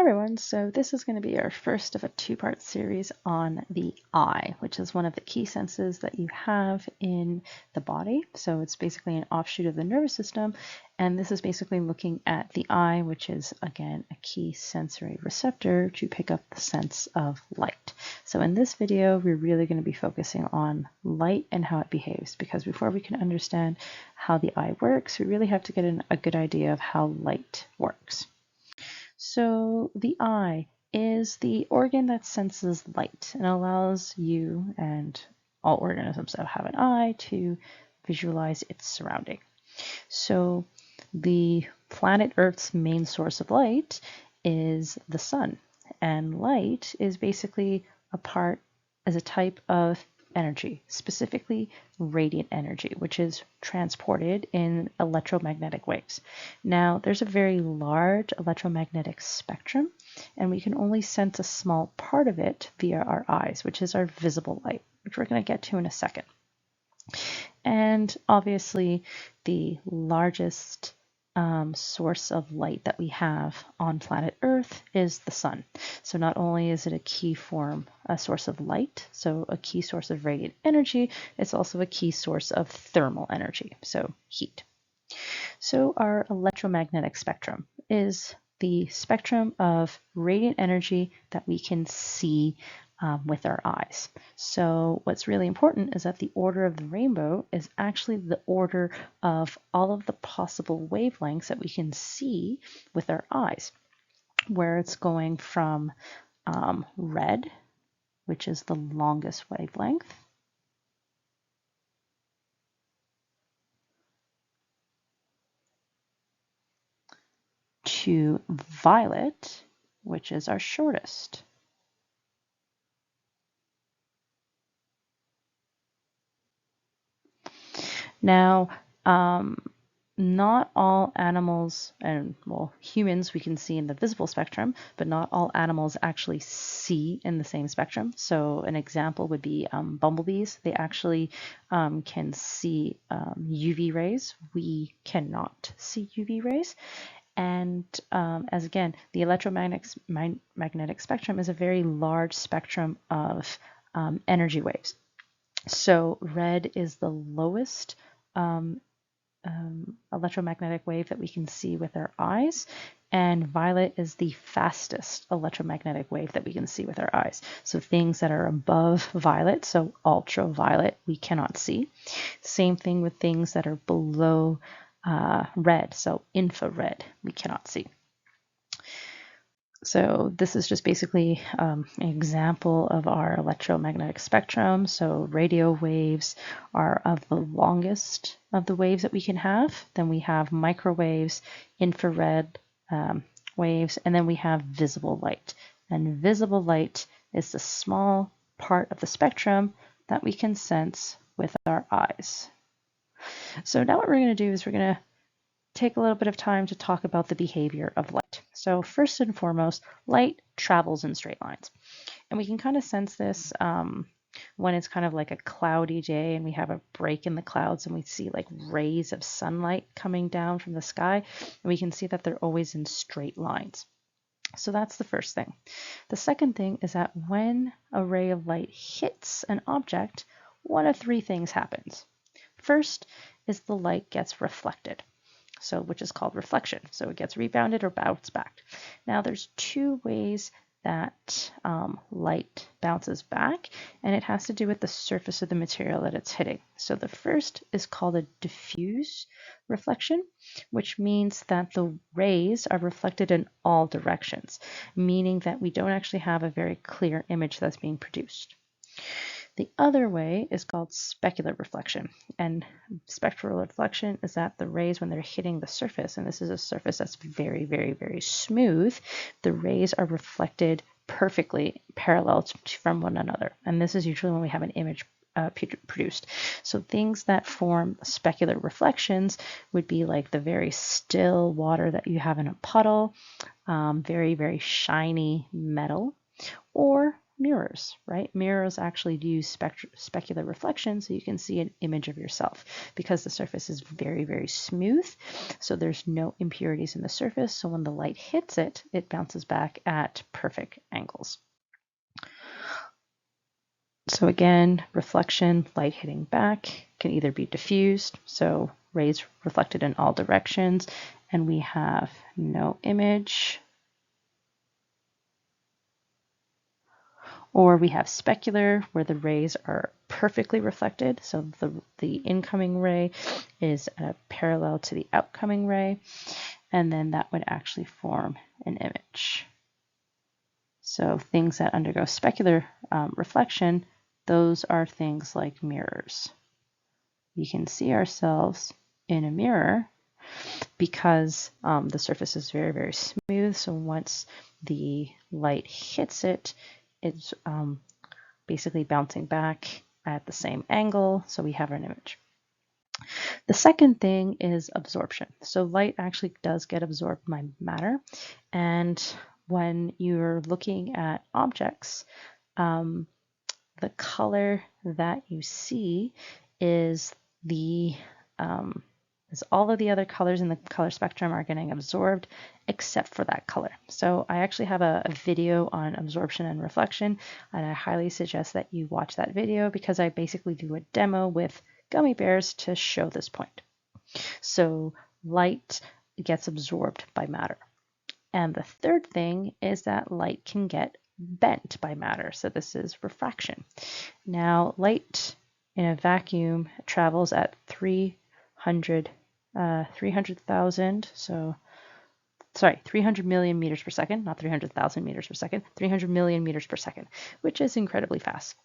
everyone, so this is going to be our first of a two-part series on the eye, which is one of the key senses that you have in the body. So it's basically an offshoot of the nervous system, and this is basically looking at the eye, which is again a key sensory receptor to pick up the sense of light. So in this video, we're really going to be focusing on light and how it behaves, because before we can understand how the eye works, we really have to get a good idea of how light works. So the eye is the organ that senses light and allows you and all organisms that have an eye to visualize its surrounding. So the planet Earth's main source of light is the sun, and light is basically a type of energy, specifically radiant energy, which is transported in electromagnetic waves. Now, there's a very large electromagnetic spectrum, and we can only sense a small part of it via our eyes, which is our visible light, which we're going to get to in a second. And obviously, the largest source of light that we have on planet Earth is the sun. So not only is it a source of light, so a key source of radiant energy, it's also a key source of thermal energy, so heat. So our electromagnetic spectrum is the spectrum of radiant energy that we can see with our eyes. So what's really important is that the order of the rainbow is actually the order of all of the possible wavelengths that we can see with our eyes, where it's going from red, which is the longest wavelength, to violet, which is our shortest. Now, not all animals, and well, humans we can see in the visible spectrum, but not all animals actually see in the same spectrum. So an example would be bumblebees. They actually can see UV rays. We cannot see UV rays. And as again, the electromagnetic spectrum is a very large spectrum of energy waves. So red is the lowest electromagnetic wave that we can see with our eyes, and violet is the fastest electromagnetic wave that we can see with our eyes. So things that are above violet, so ultraviolet, we cannot see. Same thing with things that are below red, so infrared, we cannot see. So this is just basically an example of our electromagnetic spectrum. So radio waves are of the longest of the waves that we can have. Then we have microwaves, infrared waves, and then we have visible light. And visible light is the small part of the spectrum that we can sense with our eyes. So now what we're going to do is we're going to take a little bit of time to talk about the behavior of light. So first and foremost, light travels in straight lines. And we can kind of sense this when it's kind of like a cloudy day and we have a break in the clouds and we see like rays of sunlight coming down from the sky. And we can see that they're always in straight lines. So that's the first thing. The second thing is that when a ray of light hits an object, one of three things happens. First is the light gets reflected, which is called reflection. So it gets rebounded or bounced back. Now there's two ways that light bounces back, and it has to do with the surface of the material that it's hitting. So the first is called a diffuse reflection, which means that the rays are reflected in all directions, meaning that we don't actually have a very clear image that's being produced. The other way is called specular reflection, and spectral reflection is that the rays, when they're hitting the surface, and this is a surface that's very, very, very smooth, the rays are reflected perfectly parallel from one another, and this is usually when we have an image produced. So things that form specular reflections would be like the very still water that you have in a puddle, very, very shiny metal, or mirrors, right? Mirrors actually use specular reflection, so you can see an image of yourself because the surface is very, very smooth. So there's no impurities in the surface. So when the light hits it, it bounces back at perfect angles. So again, reflection, light hitting back can either be diffused, so rays reflected in all directions, and we have no image. Or we have specular, where the rays are perfectly reflected. So the incoming ray is parallel to the outcoming ray, and then that would actually form an image. So things that undergo specular reflection, those are things like mirrors. We can see ourselves in a mirror because the surface is very, very smooth. So once the light hits it, it's basically bouncing back at the same angle. So we have an image. The second thing is absorption. So light actually does get absorbed by matter. And when you're looking at objects, the color that you see is all of the other colors in the color spectrum are getting absorbed except for that color. So I actually have a video on absorption and reflection, and I highly suggest that you watch that video because I basically do a demo with gummy bears to show this point. So light gets absorbed by matter. And the third thing is that light can get bent by matter. So this is refraction. Now, light in a vacuum travels at 300,000, so sorry, 300 million meters per second, not 300,000 meters per second, 300 million meters per second, which is incredibly fast.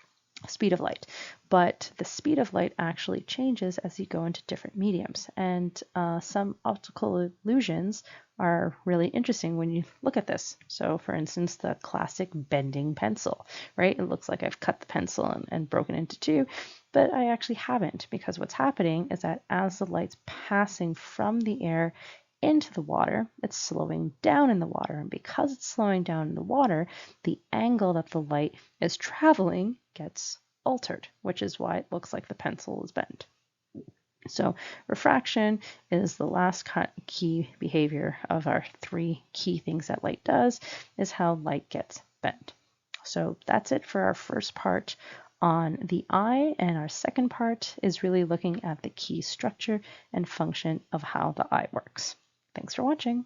Speed of light. But the speed of light actually changes as you go into different mediums. And some optical illusions are really interesting when you look at this. So for instance, the classic bending pencil, right? It looks like I've cut the pencil and broken into two, but I actually haven't, because what's happening is that as the light's passing from the air into the water, it's slowing down in the water. And because it's slowing down in the water, the angle that the light is traveling gets altered, which is why it looks like the pencil is bent. So refraction is the last key behavior of our three key things that light does, is how light gets bent. So that's it for our first part on the eye, and our second part is really looking at the key structure and function of how the eye works. Thanks for watching.